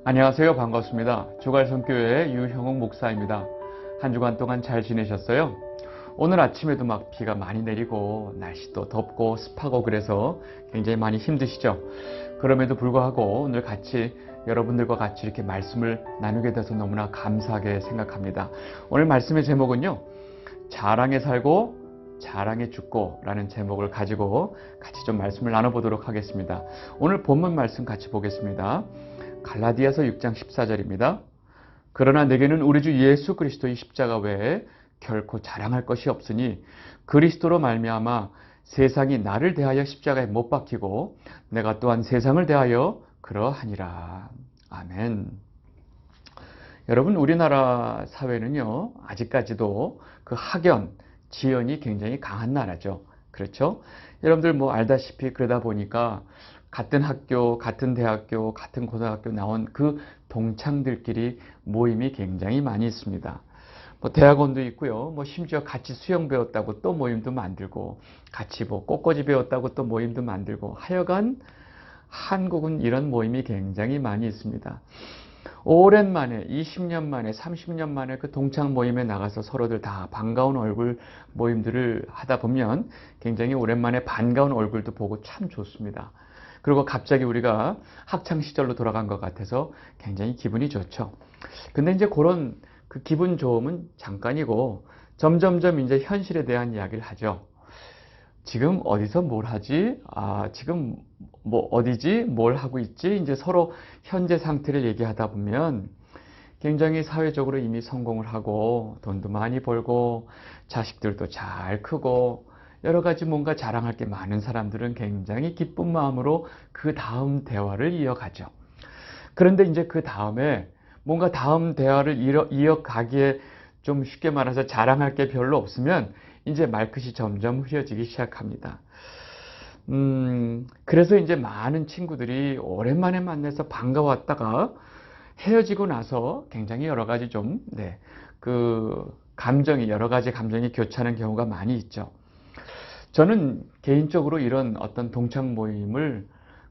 안녕하세요. 반갑습니다. 주갈성교회 유형욱 목사입니다. 한 주간 동안 잘 지내셨어요? 오늘 아침에도 막 비가 많이 내리고 날씨도 덥고 습하고 그래서 굉장히 많이 힘드시죠? 그럼에도 불구하고 오늘 여러분들과 같이 이렇게 말씀을 나누게 돼서 너무나 감사하게 생각합니다. 오늘 말씀의 제목은요, 자랑에 살고 자랑에 죽고 라는 제목을 가지고 같이 좀 말씀을 나눠보도록 하겠습니다. 오늘 본문 말씀 같이 보겠습니다. 갈라디아서 6장 14절입니다. 그러나 내게는 우리 주 예수 그리스도의 십자가 외에 결코 자랑할 것이 없으니 그리스도로 말미암아 세상이 나를 대하여 십자가에 못 박히고 내가 또한 세상을 대하여 그러하니라. 아멘. 여러분, 우리나라 사회는요, 아직까지도 그 학연, 지연이 굉장히 강한 나라죠. 그렇죠? 여러분들 알다시피 그러다 보니까 같은 학교, 같은 대학교, 같은 고등학교 나온 그 동창들끼리 모임이 굉장히 많이 있습니다. 대학원도 있고요. 심지어 같이 수영 배웠다고 또 모임도 만들고, 같이 꽃꽂이 배웠다고 또 모임도 만들고, 하여간 한국은 이런 모임이 굉장히 많이 있습니다. 오랜만에 20년 만에 30년 만에 그 동창 모임에 나가서 서로들 다 반가운 얼굴 모임들을 하다 보면 굉장히 오랜만에 반가운 얼굴도 보고 참 좋습니다. 그리고 갑자기 우리가 학창 시절로 돌아간 것 같아서 굉장히 기분이 좋죠. 근데 이제 그런 그 기분 좋음은 잠깐이고 점점점 이제 현실에 대한 이야기를 하죠. 지금 어디서 뭘 하지? 지금 어디지? 뭘 하고 있지? 이제 서로 현재 상태를 얘기하다 보면 굉장히 사회적으로 이미 성공을 하고 돈도 많이 벌고 자식들도 잘 크고 여러 가지 뭔가 자랑할 게 많은 사람들은 굉장히 기쁜 마음으로 그 다음 대화를 이어가죠. 그런데 이제 그 다음에 뭔가 다음 대화를 이어가기에 좀 쉽게 말해서 자랑할 게 별로 없으면 이제 말끝이 점점 흐려지기 시작합니다. 그래서 이제 많은 친구들이 오랜만에 만나서 반가웠다가 헤어지고 나서 굉장히 여러 가지 여러 가지 감정이 교차하는 경우가 많이 있죠. 저는 개인적으로 이런 어떤 동창 모임을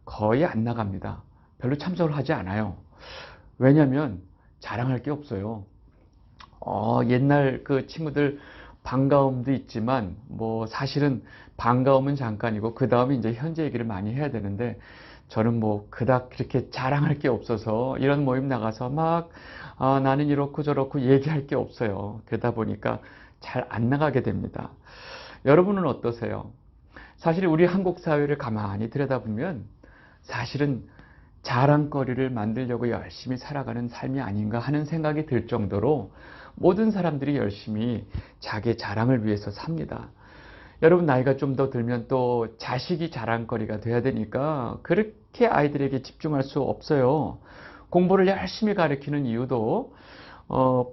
거의 안 나갑니다. 별로 참석을 하지 않아요. 왜냐하면 자랑할 게 없어요. 옛날 그 친구들 반가움도 있지만 사실은 반가움은 잠깐이고 그 다음에 이제 현재 얘기를 많이 해야 되는데 저는 그닥 그렇게 자랑할 게 없어서 이런 모임 나가서 나는 이렇고 저렇고 얘기할 게 없어요. 그러다 보니까 잘 안 나가게 됩니다. 여러분은 어떠세요? 사실 우리 한국 사회를 가만히 들여다보면 사실은 자랑거리를 만들려고 열심히 살아가는 삶이 아닌가 하는 생각이 들 정도로 모든 사람들이 열심히 자기 자랑을 위해서 삽니다. 여러분, 나이가 좀 더 들면 또 자식이 자랑거리가 돼야 되니까 그렇게 아이들에게 집중할 수 없어요. 공부를 열심히 가르치는 이유도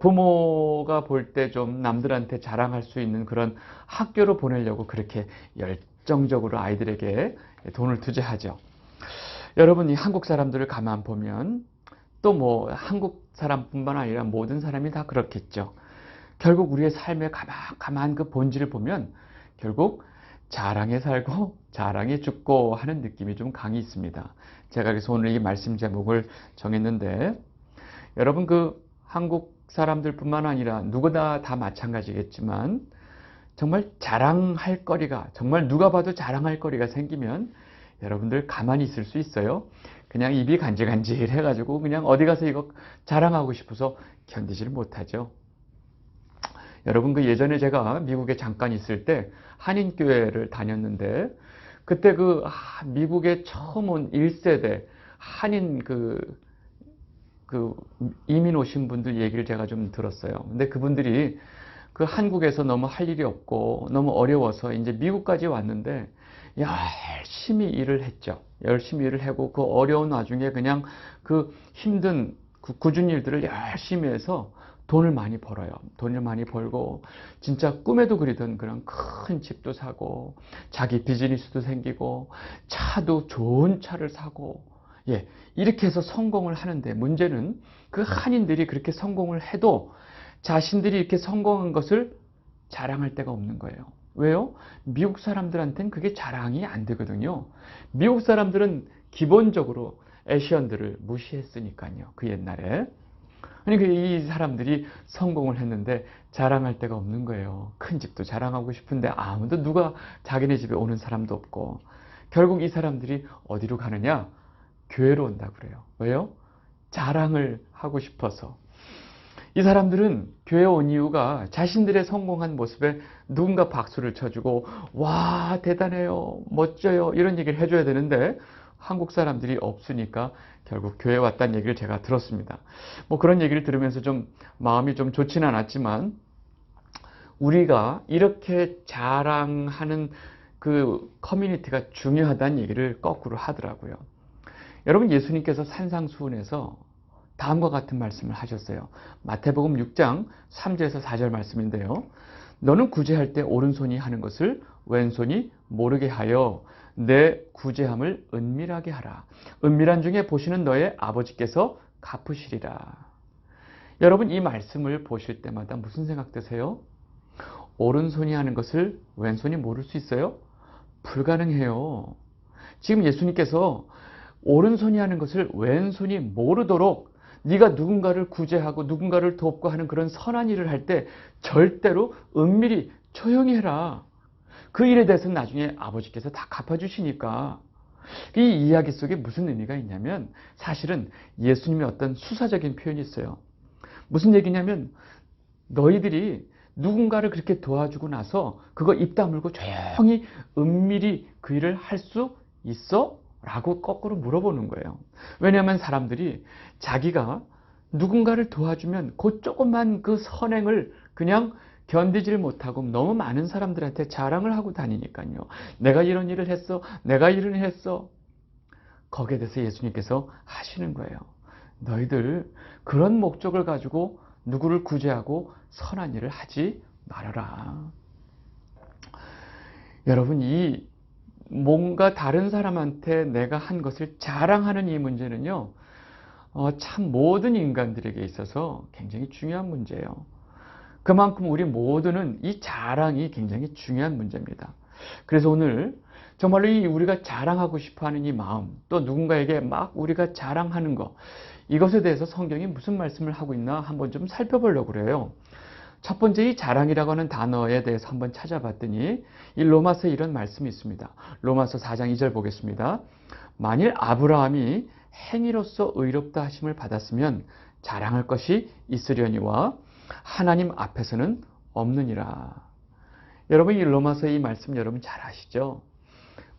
부모가 볼 때 좀 남들한테 자랑할 수 있는 그런 학교로 보내려고 그렇게 열정적으로 아이들에게 돈을 투자하죠. 여러분, 이 한국 사람들을 가만 보면 또 한국 사람뿐만 아니라 모든 사람이 다 그렇겠죠. 결국 우리의 삶의 가만 그 본질을 보면 결국 자랑에 살고 자랑에 죽고 하는 느낌이 좀 강히 있습니다. 제가 그래서 오늘 이 말씀 제목을 정했는데 여러분, 그 한국 사람들뿐만 아니라 누구나 다 마찬가지겠지만 정말 자랑할 거리가, 정말 누가 봐도 자랑할 거리가 생기면 여러분들 가만히 있을 수 있어요? 그냥 입이 간질간질 해가지고 그냥 어디 가서 이거 자랑하고 싶어서 견디지를 못하죠. 여러분, 그 예전에 제가 미국에 잠깐 있을 때 한인교회를 다녔는데 그때 미국에 처음 온 1세대 한인 이민 오신 분들 얘기를 제가 좀 들었어요. 근데 그분들이 그 한국에서 너무 할 일이 없고 너무 어려워서 이제 미국까지 왔는데 열심히 일을 했죠. 열심히 일을 하고 그 어려운 와중에 그냥 그 힘든 굳은 일들을 열심히 해서 돈을 많이 벌어요. 돈을 많이 벌고 진짜 꿈에도 그리던 그런 큰 집도 사고 자기 비즈니스도 생기고 차도 좋은 차를 사고 이렇게 해서 성공을 하는데 문제는 그 한인들이 그렇게 성공을 해도 자신들이 이렇게 성공한 것을 자랑할 데가 없는 거예요. 왜요? 미국 사람들한테는 그게 자랑이 안 되거든요. 미국 사람들은 기본적으로 에시언들을 무시했으니까요. 그 옛날에. 그러니까 이 사람들이 성공을 했는데 자랑할 데가 없는 거예요. 큰 집도 자랑하고 싶은데 아무도 누가 자기네 집에 오는 사람도 없고, 결국 이 사람들이 어디로 가느냐? 교회로 온다고 그래요. 왜요? 자랑을 하고 싶어서. 이 사람들은 교회에 온 이유가 자신들의 성공한 모습에 누군가 박수를 쳐주고 와 대단해요, 멋져요, 이런 얘기를 해줘야 되는데 한국 사람들이 없으니까 결국 교회에 왔다는 얘기를 제가 들었습니다. 뭐 그런 얘기를 들으면서 좀 마음이 좀 좋지는 않았지만, 우리가 이렇게 자랑하는 그 커뮤니티가 중요하다는 얘기를 거꾸로 하더라고요. 여러분, 예수님께서 산상수훈에서 다음과 같은 말씀을 하셨어요. 마태복음 6장 3절에서 4절 말씀인데요. 너는 구제할 때 오른손이 하는 것을 왼손이 모르게 하여 내 구제함을 은밀하게 하라. 은밀한 중에 보시는 너의 아버지께서 갚으시리라. 여러분, 이 말씀을 보실 때마다 무슨 생각 드세요? 오른손이 하는 것을 왼손이 모를 수 있어요? 불가능해요. 지금 예수님께서 오른손이 하는 것을 왼손이 모르도록 네가 누군가를 구제하고 누군가를 돕고 하는 그런 선한 일을 할 때 절대로 은밀히 조용히 해라. 그 일에 대해서는 나중에 아버지께서 다 갚아주시니까. 이 이야기 속에 무슨 의미가 있냐면 사실은 예수님의 어떤 수사적인 표현이 있어요. 무슨 얘기냐면 너희들이 누군가를 그렇게 도와주고 나서 그거 입 다물고 조용히 은밀히 그 일을 할 수 있어? 라고 거꾸로 물어보는 거예요. 왜냐하면 사람들이 자기가 누군가를 도와주면 그 조그만 그 선행을 그냥 견디질 못하고 너무 많은 사람들한테 자랑을 하고 다니니까요. 내가 이런 일을 했어, 내가 이런 일을 했어. 거기에 대해서 예수님께서 하시는 거예요. 너희들 그런 목적을 가지고 누구를 구제하고 선한 일을 하지 말아라. 여러분, 이 뭔가 다른 사람한테 내가 한 것을 자랑하는 이 문제는요, 참 모든 인간들에게 있어서 굉장히 중요한 문제예요. 그만큼 우리 모두는 이 자랑이 굉장히 중요한 문제입니다. 그래서 오늘 정말로 우리가 자랑하고 싶어하는 이 마음, 또 누군가에게 막 우리가 자랑하는 것, 이것에 대해서 성경이 무슨 말씀을 하고 있나 한번 좀 살펴보려고 그래요. 첫 번째, 이 자랑이라고 하는 단어에 대해서 한번 찾아봤더니 이 로마서에 이런 말씀이 있습니다. 로마서 4장 2절 보겠습니다. 만일 아브라함이 행위로서 의롭다 하심을 받았으면 자랑할 것이 있으려니와 하나님 앞에서는 없느니라. 여러분, 이 로마서의 이 말씀 여러분 잘 아시죠?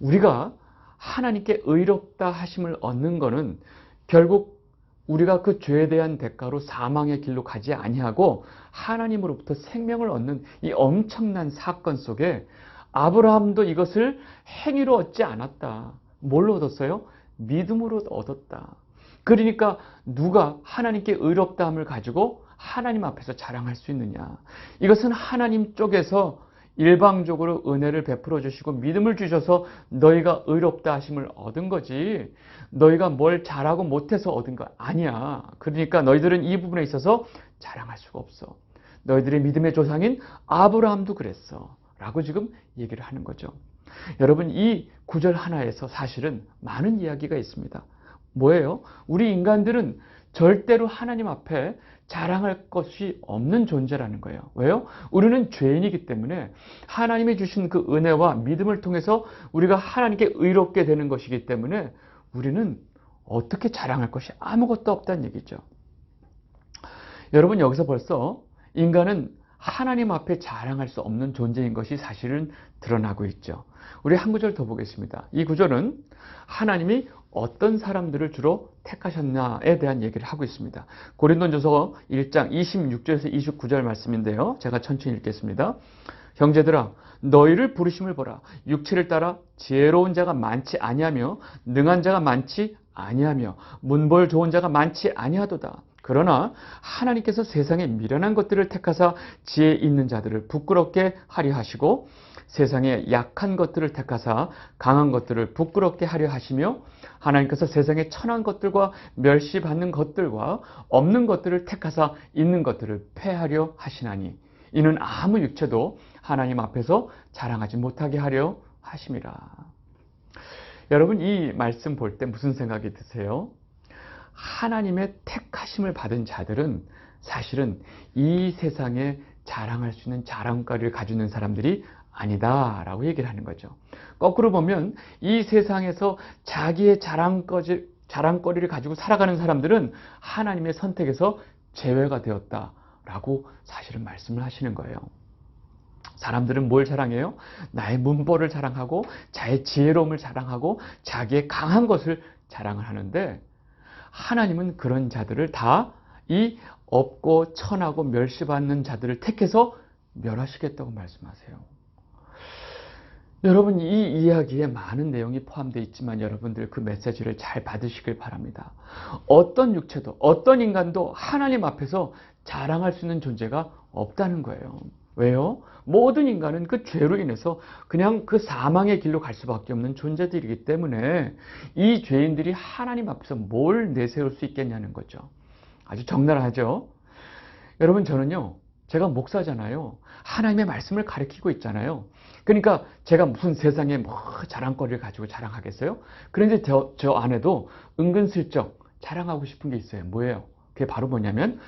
우리가 하나님께 의롭다 하심을 얻는 것은 결국 우리가 그 죄에 대한 대가로 사망의 길로 가지 아니하고 하나님으로부터 생명을 얻는 이 엄청난 사건 속에 아브라함도 이것을 행위로 얻지 않았다. 뭘로 얻었어요? 믿음으로 얻었다. 그러니까 누가 하나님께 의롭다함을 가지고 하나님 앞에서 자랑할 수 있느냐? 이것은 하나님 쪽에서 일방적으로 은혜를 베풀어 주시고 믿음을 주셔서 너희가 의롭다 하심을 얻은 거지, 너희가 뭘 잘하고 못해서 얻은 거 아니야. 그러니까 너희들은 이 부분에 있어서 자랑할 수가 없어. 너희들의 믿음의 조상인 아브라함도 그랬어 라고 지금 얘기를 하는 거죠. 여러분, 이 구절 하나에서 사실은 많은 이야기가 있습니다. 뭐예요? 우리 인간들은 절대로 하나님 앞에 자랑할 것이 없는 존재라는 거예요. 왜요? 우리는 죄인이기 때문에 하나님이 주신 그 은혜와 믿음을 통해서 우리가 하나님께 의롭게 되는 것이기 때문에 우리는 어떻게 자랑할 것이 아무것도 없다는 얘기죠. 여러분, 여기서 벌써 인간은 하나님 앞에 자랑할 수 없는 존재인 것이 사실은 드러나고 있죠. 우리 한 구절 더 보겠습니다. 이 구절은 하나님이 어떤 사람들을 주로 택하셨나에 대한 얘기를 하고 있습니다. 고린도전서 1장 26절에서 29절 말씀인데요. 제가 천천히 읽겠습니다. 형제들아, 너희를 부르심을 보라. 육체를 따라 지혜로운 자가 많지 아니하며 능한 자가 많지 아니하며 문벌 좋은 자가 많지 아니하도다. 그러나 하나님께서 세상에 미련한 것들을 택하사 지혜 있는 자들을 부끄럽게 하려 하시고 세상에 약한 것들을 택하사 강한 것들을 부끄럽게 하려 하시며 하나님께서 세상에 천한 것들과 멸시받는 것들과 없는 것들을 택하사 있는 것들을 폐하려 하시나니 이는 아무 육체도 하나님 앞에서 자랑하지 못하게 하려 하심이라. 여러분, 이 말씀 볼 때 무슨 생각이 드세요? 하나님의 택하심을 받은 자들은 사실은 이 세상에 자랑할 수 있는 자랑거리를 가지고 있는 사람들이 아니다라고 얘기를 하는 거죠. 거꾸로 보면 이 세상에서 자기의 자랑거리를 가지고 살아가는 사람들은 하나님의 선택에서 제외가 되었다라고 사실은 말씀을 하시는 거예요. 사람들은 뭘 자랑해요? 나의 문벌을 자랑하고 자의 지혜로움을 자랑하고 자기의 강한 것을 자랑을 하는데 하나님은 그런 자들을 다 이 없고 천하고 멸시받는 자들을 택해서 멸하시겠다고 말씀하세요. 여러분, 이 이야기에 많은 내용이 포함되어 있지만 여러분들 그 메시지를 잘 받으시길 바랍니다. 어떤 육체도 어떤 인간도 하나님 앞에서 자랑할 수 있는 존재가 없다는 거예요. 왜요? 모든 인간은 그 죄로 인해서 그냥 그 사망의 길로 갈 수밖에 없는 존재들이기 때문에 이 죄인들이 하나님 앞에서 뭘 내세울 수 있겠냐는 거죠. 아주 적나라하죠. 여러분, 저는요, 제가 목사잖아요. 하나님의 말씀을 가르치고 있잖아요. 그러니까 제가 무슨 세상에 뭐 자랑거리를 가지고 자랑하겠어요? 그런데 저 안에도 은근슬쩍 자랑하고 싶은 게 있어요. 뭐예요? 그게 바로 뭐냐면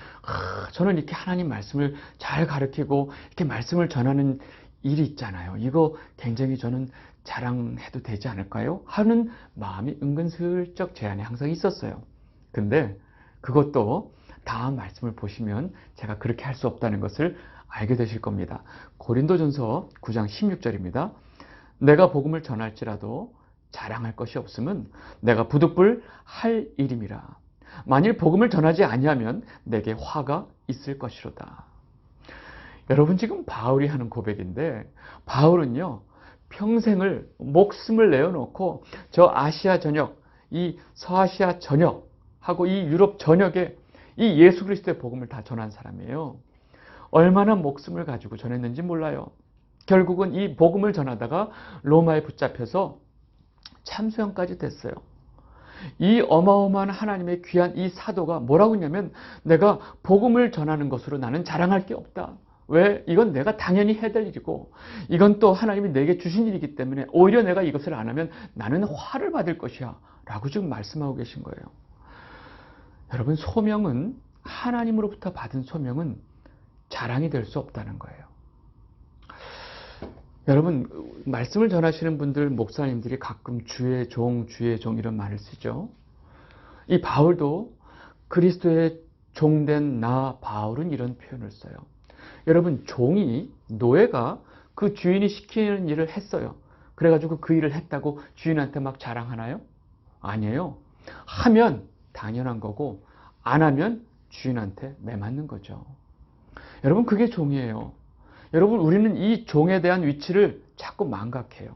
저는 이렇게 하나님 말씀을 잘 가르치고 이렇게 말씀을 전하는 일이 있잖아요. 이거 굉장히 저는 자랑해도 되지 않을까요? 하는 마음이 은근슬쩍 제 안에 항상 있었어요. 근데 그것도 다음 말씀을 보시면 제가 그렇게 할 수 없다는 것을 알게 되실 겁니다. 고린도전서 9장 16절입니다. 내가 복음을 전할지라도 자랑할 것이 없으면 내가 부득불 할 일임이라. 만일 복음을 전하지 아니하면 내게 화가 있을 것이로다. 여러분, 지금 바울이 하는 고백인데 바울은요, 평생을 목숨을 내어놓고 저 아시아 전역, 이 서아시아 전역하고 이 유럽 전역에 이 예수 그리스도의 복음을 다 전한 사람이에요. 얼마나 목숨을 가지고 전했는지 몰라요. 결국은 이 복음을 전하다가 로마에 붙잡혀서 참수형까지 됐어요. 이 어마어마한 하나님의 귀한 이 사도가 뭐라고 했냐면 내가 복음을 전하는 것으로 나는 자랑할 게 없다. 왜? 이건 내가 당연히 해야 될 일이고 이건 또 하나님이 내게 주신 일이기 때문에 오히려 내가 이것을 안 하면 나는 화를 받을 것이야 라고 지금 말씀하고 계신 거예요. 여러분, 소명은 하나님으로부터 받은 소명은 자랑이 될 수 없다는 거예요. 여러분, 말씀을 전하시는 분들, 목사님들이 가끔 주의 종 이런 말을 쓰죠. 이 바울도 그리스도의 종된 나 바울은 이런 표현을 써요. 여러분, 종이, 노예가 그 주인이 시키는 일을 했어요. 그래가지고 그 일을 했다고 주인한테 막 자랑하나요? 아니에요. 하면 당연한 거고 안 하면 주인한테 매맞는 거죠. 여러분, 그게 종이에요. 여러분, 우리는 이 종에 대한 위치를 자꾸 망각해요.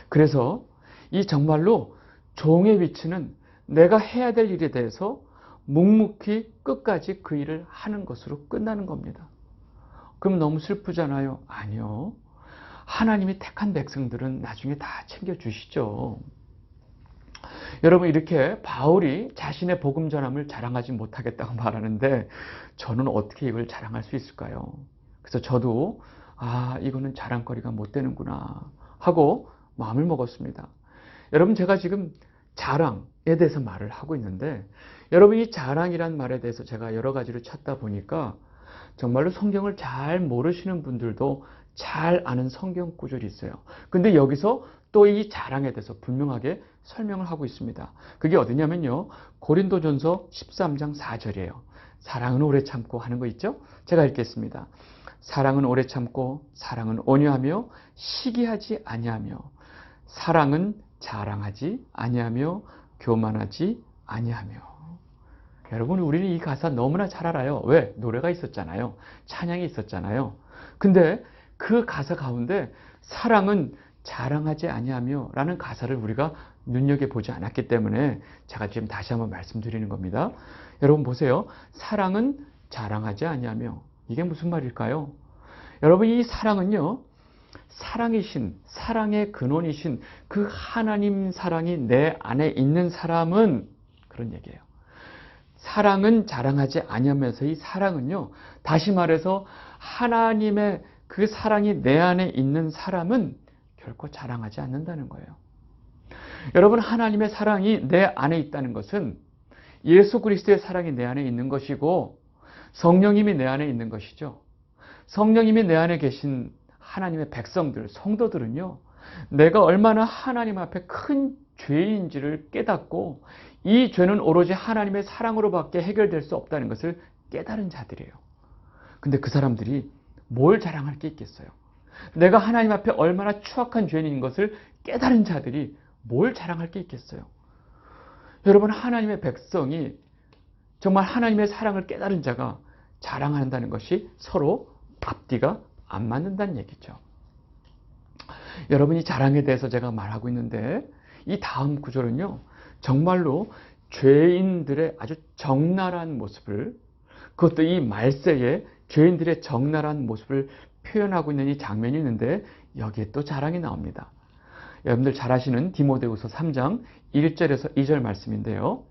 그래서 이 정말로 종의 위치는 내가 해야 될 일에 대해서 묵묵히 끝까지 그 일을 하는 것으로 끝나는 겁니다. 그럼 너무 슬프잖아요. 아니요. 하나님이 택한 백성들은 나중에 다 챙겨주시죠. 여러분, 이렇게 바울이 자신의 복음 전함을 자랑하지 못하겠다고 말하는데 저는 어떻게 이걸 자랑할 수 있을까요? 그래서 저도 이거는 자랑거리가 못 되는구나 하고 마음을 먹었습니다. 여러분, 제가 지금 자랑에 대해서 말을 하고 있는데 여러분, 이 자랑이란 말에 대해서 제가 여러 가지를 찾다 보니까 정말로 성경을 잘 모르시는 분들도 잘 아는 성경 구절이 있어요. 근데 여기서 또 이 자랑에 대해서 분명하게 설명을 하고 있습니다. 그게 어디냐면요, 고린도전서 13장 4절이에요. 사랑은 오래 참고 하는 거 있죠? 제가 읽겠습니다. 사랑은 오래 참고 사랑은 온유하며 시기하지 아니하며 사랑은 자랑하지 아니하며 교만하지 아니하며. 여러분, 우리는 이 가사 너무나 잘 알아요. 왜? 노래가 있었잖아요. 찬양이 있었잖아요. 근데 그 가사 가운데 사랑은 자랑하지 아니하며 라는 가사를 우리가 눈여겨보지 않았기 때문에 제가 지금 다시 한번 말씀드리는 겁니다. 여러분 보세요. 사랑은 자랑하지 아니하며. 이게 무슨 말일까요? 여러분, 이 사랑은요, 사랑이신, 사랑의 근원이신 그 하나님 사랑이 내 안에 있는 사람은, 그런 얘기예요. 사랑은 자랑하지 아니하면서 이 사랑은요, 다시 말해서 하나님의 그 사랑이 내 안에 있는 사람은 결코 자랑하지 않는다는 거예요. 여러분, 하나님의 사랑이 내 안에 있다는 것은 예수 그리스도의 사랑이 내 안에 있는 것이고 성령님이 내 안에 있는 것이죠. 성령님이 내 안에 계신 하나님의 백성들, 성도들은요, 내가 얼마나 하나님 앞에 큰 죄인지를 깨닫고 이 죄는 오로지 하나님의 사랑으로밖에 해결될 수 없다는 것을 깨달은 자들이에요. 근데 그 사람들이 뭘 자랑할 게 있겠어요? 내가 하나님 앞에 얼마나 추악한 죄인인 것을 깨달은 자들이 뭘 자랑할 게 있겠어요? 여러분, 하나님의 백성이 정말 하나님의 사랑을 깨달은 자가 자랑한다는 것이 서로 앞뒤가 안 맞는다는 얘기죠. 여러분이 자랑에 대해서 제가 말하고 있는데 이 다음 구절은요, 정말로 죄인들의 아주 적나라한 모습을, 그것도 이 말세에 죄인들의 적나라한 모습을 표현하고 있는 이 장면이 있는데 여기에 또 자랑이 나옵니다. 여러분들 잘 아시는 디모데후서 3장 1절에서 2절 말씀인데요.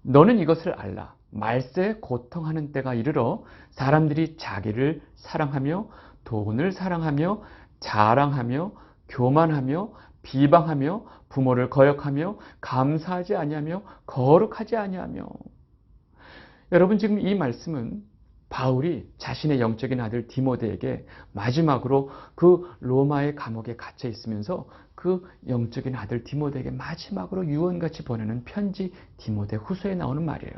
너는 이것을 알라. 말세에 고통하는 때가 이르러 사람들이 자기를 사랑하며 돈을 사랑하며 자랑하며 교만하며 비방하며 부모를 거역하며 감사하지 아니하며 거룩하지 아니하며. 여러분, 지금 이 말씀은 바울이 자신의 영적인 아들 디모데에게 마지막으로 그 로마의 감옥에 갇혀 있으면서 그 영적인 아들 디모데에게 마지막으로 유언같이 보내는 편지 디모데 후서에 나오는 말이에요.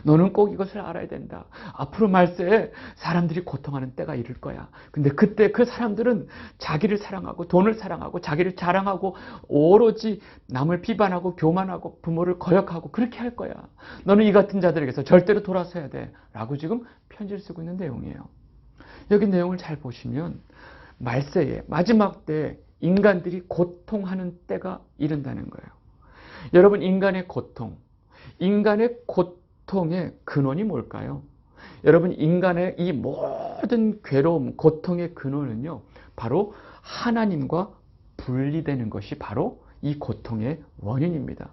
너는 꼭 이것을 알아야 된다. 앞으로 말세에 사람들이 고통하는 때가 이를 거야. 근데 그때 그 사람들은 자기를 사랑하고 돈을 사랑하고 자기를 자랑하고 오로지 남을 비판하고 교만하고 부모를 거역하고 그렇게 할 거야. 너는 이 같은 자들에게서 절대로 돌아서야 돼. 라고 지금 편지를 쓰고 있는 내용이에요. 여기 내용을 잘 보시면 말세에 마지막 때 인간들이 고통하는 때가 이른다는 거예요. 여러분, 인간의 고통의 근원이 뭘까요? 여러분, 인간의 이 모든 괴로움, 고통의 근원은요, 바로 하나님과 분리되는 것이 바로 이 고통의 원인입니다.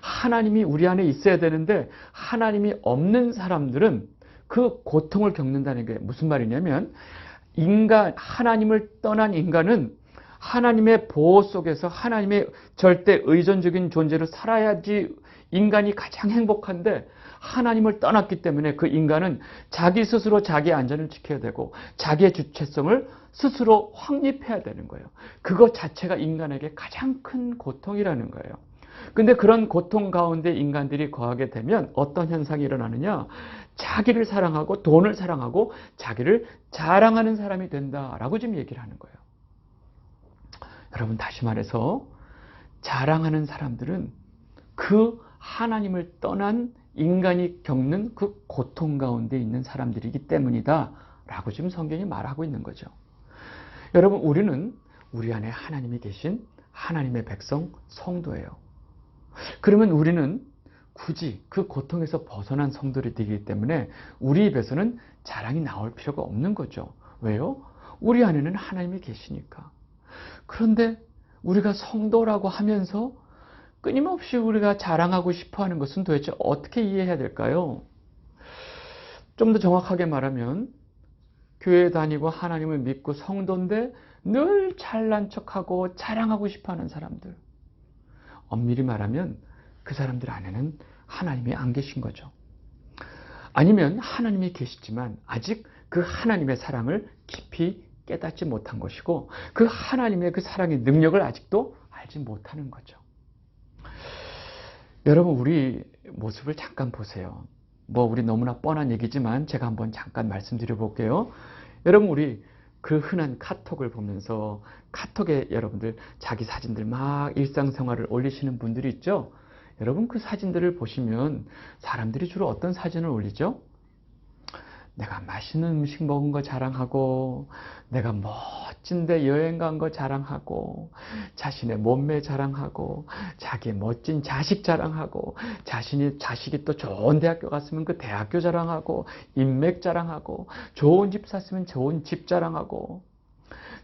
하나님이 우리 안에 있어야 되는데 하나님이 없는 사람들은 그 고통을 겪는다는 게 무슨 말이냐면, 하나님을 떠난 인간은 하나님의 보호 속에서 하나님의 절대 의존적인 존재로 살아야지 인간이 가장 행복한데, 하나님을 떠났기 때문에 그 인간은 자기 스스로 자기의 안전을 지켜야 되고 자기의 주체성을 스스로 확립해야 되는 거예요. 그것 자체가 인간에게 가장 큰 고통이라는 거예요. 근데 그런 고통 가운데 인간들이 거하게 되면 어떤 현상이 일어나느냐? 자기를 사랑하고 돈을 사랑하고 자기를 자랑하는 사람이 된다라고 지금 얘기를 하는 거예요. 여러분, 다시 말해서 자랑하는 사람들은 그 하나님을 떠난 인간이 겪는 그 고통 가운데 있는 사람들이기 때문이다 라고 지금 성경이 말하고 있는 거죠. 여러분, 우리는 우리 안에 하나님이 계신 하나님의 백성, 성도예요. 그러면 우리는 굳이 그 고통에서 벗어난 성도들이 되기 때문에 우리 입에서는 자랑이 나올 필요가 없는 거죠. 왜요? 우리 안에는 하나님이 계시니까. 그런데 우리가 성도라고 하면서 끊임없이 우리가 자랑하고 싶어하는 것은 도대체 어떻게 이해해야 될까요? 좀 더 정확하게 말하면 교회 다니고 하나님을 믿고 성도인데 늘 잘난 척하고 자랑하고 싶어하는 사람들. 엄밀히 말하면 그 사람들 안에는 하나님이 안 계신 거죠. 아니면 하나님이 계시지만 아직 그 하나님의 사랑을 깊이 깨닫지 못한 것이고 그 하나님의 그 사랑의 능력을 아직도 알지 못하는 거죠. 여러분, 우리 모습을 잠깐 보세요. 우리 너무나 뻔한 얘기지만 제가 한번 잠깐 말씀드려 볼게요. 여러분, 우리 그 흔한 카톡을 보면서 카톡에 여러분들 자기 사진들 막 일상생활을 올리시는 분들이 있죠. 여러분, 그 사진들을 보시면 사람들이 주로 어떤 사진을 올리죠? 내가 맛있는 음식 먹은 거 자랑하고, 내가 멋진데 여행 간 거 자랑하고, 자신의 몸매 자랑하고, 자기의 멋진 자식 자랑하고, 자식이 또 좋은 대학교 갔으면 그 대학교 자랑하고, 인맥 자랑하고, 좋은 집 샀으면 좋은 집 자랑하고,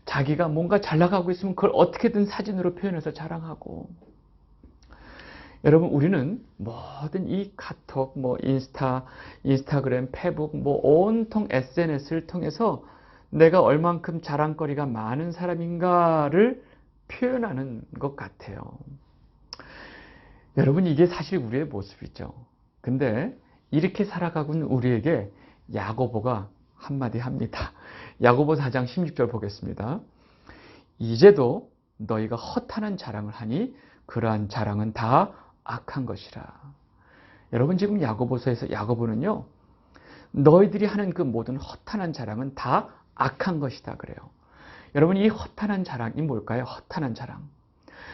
자기가 뭔가 잘 나가고 있으면 그걸 어떻게든 사진으로 표현해서 자랑하고. 여러분, 우리는 모든 이 카톡, 인스타그램, 페북, 온통 SNS를 통해서 내가 얼만큼 자랑거리가 많은 사람인가를 표현하는 것 같아요. 여러분, 이게 사실 우리의 모습이죠. 근데 이렇게 살아가고 있는 우리에게 야고보가 한마디 합니다. 야고보 4장 16절 보겠습니다. 이제도 너희가 허탄한 자랑을 하니 그러한 자랑은 다 악한 것이라. 여러분, 지금 야고보서에서 야고보는요, 너희들이 하는 그 모든 허탄한 자랑은 다 악한 것이다 그래요. 여러분, 이 허탄한 자랑이 뭘까요? 허탄한 자랑.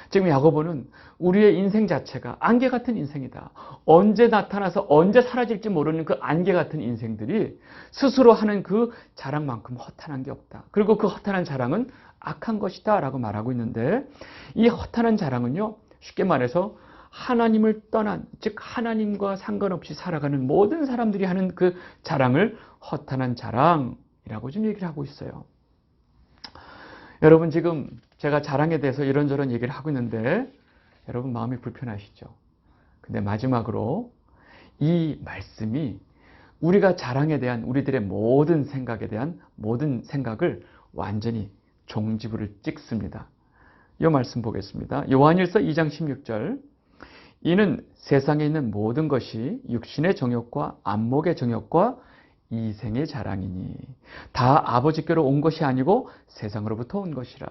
지금 야고보는 우리의 인생 자체가 안개 같은 인생이다. 언제 나타나서 언제 사라질지 모르는 그 안개 같은 인생들이 스스로 하는 그 자랑만큼 허탄한 게 없다. 그리고 그 허탄한 자랑은 악한 것이다 라고 말하고 있는데, 이 허탄한 자랑은요, 쉽게 말해서 하나님을 떠난, 즉 하나님과 상관없이 살아가는 모든 사람들이 하는 그 자랑을 허탄한 자랑이라고 좀 얘기를 하고 있어요. 여러분, 지금 제가 자랑에 대해서 이런저런 얘기를 하고 있는데 여러분 마음이 불편하시죠? 근데 마지막으로 이 말씀이 우리가 자랑에 대한 우리들의 모든 생각에 대한 모든 생각을 완전히 종지부를 찍습니다. 이 말씀 보겠습니다. 요한일서 2장 16절. 이는 세상에 있는 모든 것이 육신의 정욕과 안목의 정욕과 이생의 자랑이니 다 아버지께로 온 것이 아니고 세상으로부터 온 것이라.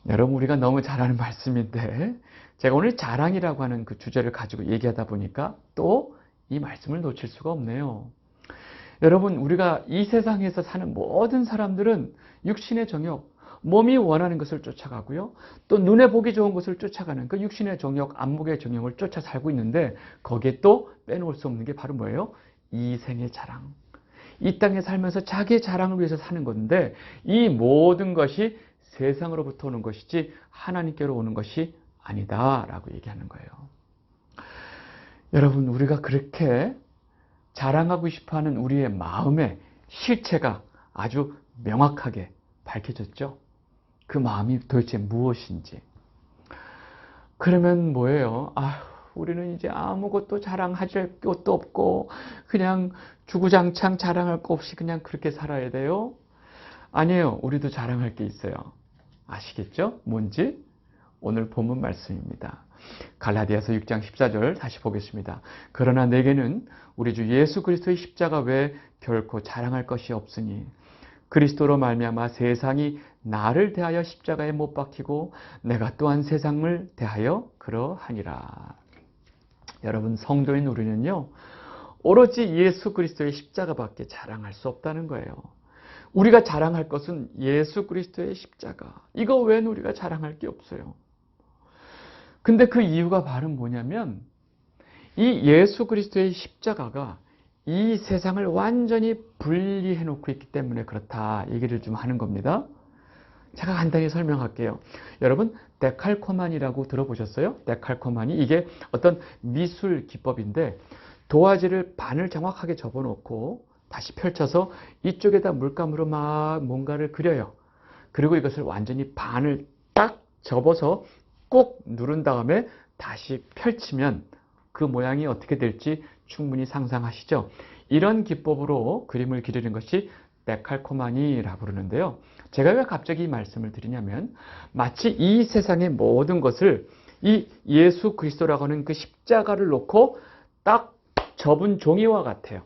여러분, 우리가 너무 잘 아는 말씀인데 제가 오늘 자랑이라고 하는 그 주제를 가지고 얘기하다 보니까 또 이 말씀을 놓칠 수가 없네요. 여러분, 우리가 이 세상에서 사는 모든 사람들은 육신의 정욕, 몸이 원하는 것을 쫓아가고요. 또 눈에 보기 좋은 것을 쫓아가는 그 육신의 정욕, 안목의 정욕을 쫓아 살고 있는데 거기에 또 빼놓을 수 없는 게 바로 뭐예요? 이생의 자랑. 이 땅에 살면서 자기의 자랑을 위해서 사는 건데 이 모든 것이 세상으로부터 오는 것이지 하나님께로 오는 것이 아니다 라고 얘기하는 거예요. 여러분, 우리가 그렇게 자랑하고 싶어하는 우리의 마음의 실체가 아주 명확하게 밝혀졌죠. 그 마음이 도대체 무엇인지. 그러면 뭐예요? 우리는 이제 아무것도 자랑할 것도 없고 그냥 주구장창 자랑할 거 없이 그냥 그렇게 살아야 돼요? 아니에요. 우리도 자랑할 게 있어요. 아시겠죠? 뭔지? 오늘 본문 말씀입니다. 갈라디아서 6장 14절 다시 보겠습니다. 그러나 내게는 우리 주 예수 그리스도의 십자가 외에 결코 자랑할 것이 없으니 그리스도로 말미암아 세상이 나를 대하여 십자가에 못 박히고 내가 또한 세상을 대하여 그러하니라. 여러분, 성도인 우리는요, 오로지 예수 그리스도의 십자가밖에 자랑할 수 없다는 거예요. 우리가 자랑할 것은 예수 그리스도의 십자가. 이거 외에는 우리가 자랑할 게 없어요. 근데 그 이유가 바로 뭐냐면 이 예수 그리스도의 십자가가 이 세상을 완전히 분리해 놓고 있기 때문에 그렇다 얘기를 좀 하는 겁니다. 제가 간단히 설명할게요. 여러분, 데칼코마니라고 들어보셨어요? 데칼코마니, 이게 어떤 미술 기법인데 도화지를 반을 정확하게 접어놓고 다시 펼쳐서 이쪽에다 물감으로 막 뭔가를 그려요. 그리고 이것을 완전히 반을 딱 접어서 꾹 누른 다음에 다시 펼치면 그 모양이 어떻게 될지 충분히 상상하시죠? 이런 기법으로 그림을 그리는 것이 데칼코마니라고 부르는데요. 제가 왜 갑자기 이 말씀을 드리냐면 마치 이 세상의 모든 것을 이 예수 그리스도라고 하는 그 십자가를 놓고 딱 접은 종이와 같아요.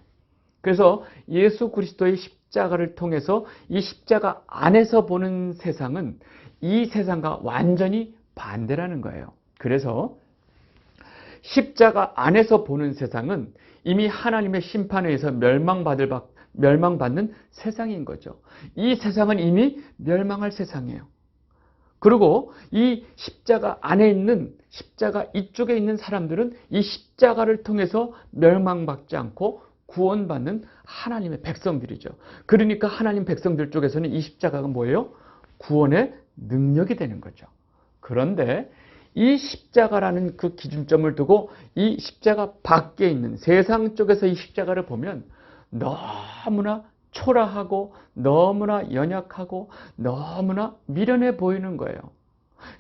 그래서 예수 그리스도의 십자가를 통해서 이 십자가 안에서 보는 세상은 이 세상과 완전히 반대라는 거예요. 그래서 십자가 안에서 보는 세상은 이미 하나님의 심판에 의해서 멸망받는 세상인 거죠. 이 세상은 이미 멸망할 세상이에요. 그리고 이 십자가 안에 있는, 십자가 이쪽에 있는 사람들은 이 십자가를 통해서 멸망받지 않고 구원받는 하나님의 백성들이죠. 그러니까 하나님 백성들 쪽에서는 이 십자가가 뭐예요? 구원의 능력이 되는 거죠. 그런데 이 십자가라는 그 기준점을 두고 이 십자가 밖에 있는 세상 쪽에서 이 십자가를 보면 너무나 초라하고 너무나 연약하고 너무나 미련해 보이는 거예요.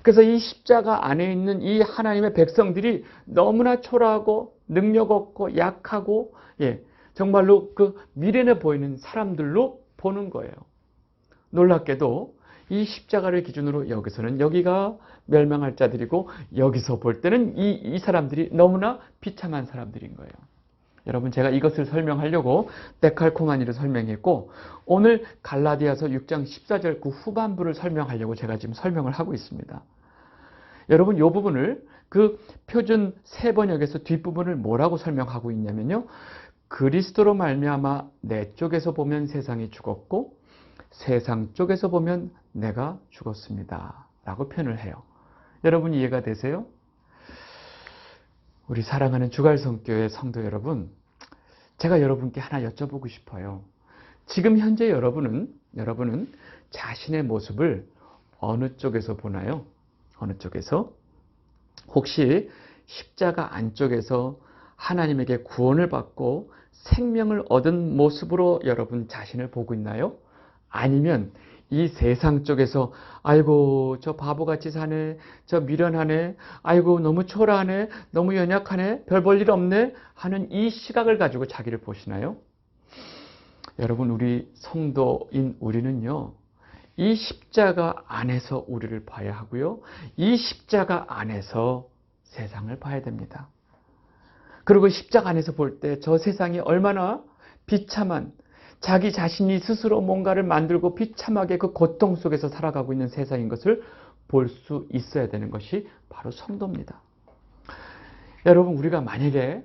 그래서 이 십자가 안에 있는 이 하나님의 백성들이 너무나 초라하고 능력 없고 약하고 정말로 그 미련해 보이는 사람들로 보는 거예요. 놀랍게도 이 십자가를 기준으로 여기서는 여기가 멸망할 자들이고 여기서 볼 때는 이 사람들이 너무나 비참한 사람들인 거예요. 여러분, 제가 이것을 설명하려고 데칼코마니를 설명했고 오늘 갈라디아서 6장 14절 그 후반부를 설명하려고 제가 지금 설명을 하고 있습니다. 여러분, 이 부분을 그 표준 세번역에서 뒷부분을 뭐라고 설명하고 있냐면요. 그리스도로 말미암아 내 쪽에서 보면 세상이 죽었고 세상 쪽에서 보면 내가 죽었습니다. 라고 표현을 해요. 여러분 이해가 되세요? 우리 사랑하는 주갈성교회 성도 여러분, 제가 여러분께 하나 여쭤보고 싶어요. 지금 현재 여러분은 자신의 모습을 어느 쪽에서 보나요? 어느 쪽에서? 혹시 십자가 안쪽에서 하나님에게 구원을 받고 생명을 얻은 모습으로 여러분 자신을 보고 있나요? 아니면 이 세상 쪽에서 아이고 저 바보같이 사네, 저 미련하네, 아이고 너무 초라하네, 너무 연약하네, 별 볼 일 없네 하는 이 시각을 가지고 자기를 보시나요? 여러분, 우리 성도인 우리는요, 이 십자가 안에서 우리를 봐야 하고요, 이 십자가 안에서 세상을 봐야 됩니다. 그리고 십자가 안에서 볼 때 저 세상이 얼마나 비참한, 자기 자신이 스스로 뭔가를 만들고 비참하게 그 고통 속에서 살아가고 있는 세상인 것을 볼 수 있어야 되는 것이 바로 성도입니다. 여러분, 우리가 만약에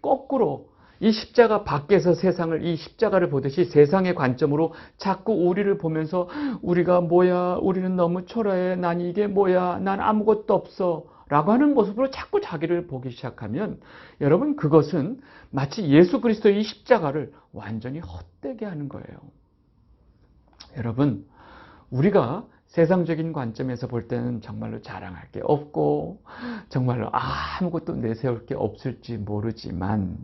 거꾸로 이 십자가 밖에서 세상을, 이 십자가를 보듯이 세상의 관점으로 자꾸 우리를 보면서 우리가 뭐야, 우리는 너무 초라해, 난 이게 뭐야, 난 아무것도 없어 라고 하는 모습으로 자꾸 자기를 보기 시작하면 여러분, 그것은 마치 예수 그리스도의 이 십자가를 완전히 헛되게 하는 거예요. 여러분, 우리가 세상적인 관점에서 볼 때는 정말로 자랑할 게 없고 정말로 아무것도 내세울 게 없을지 모르지만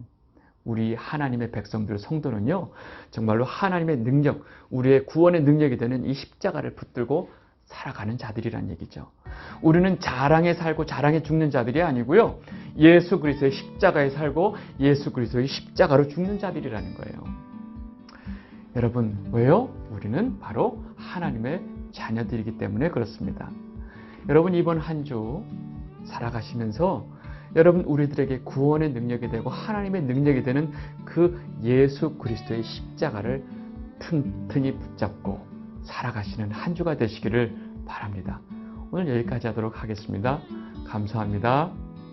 우리 하나님의 백성들, 성도는요, 정말로 하나님의 능력, 우리의 구원의 능력이 되는 이 십자가를 붙들고 살아가는 자들이란 얘기죠. 우리는 자랑에 살고 자랑에 죽는 자들이 아니고요, 예수 그리스도의 십자가에 살고 예수 그리스도의 십자가로 죽는 자들이라는 거예요. 여러분, 왜요? 우리는 바로 하나님의 자녀들이기 때문에 그렇습니다. 여러분, 이번 한 주 살아가시면서 여러분, 우리들에게 구원의 능력이 되고 하나님의 능력이 되는 그 예수 그리스도의 십자가를 튼튼히 붙잡고 살아가시는 한 주가 되시기를 바랍니다. 오늘 여기까지 하도록 하겠습니다. 감사합니다.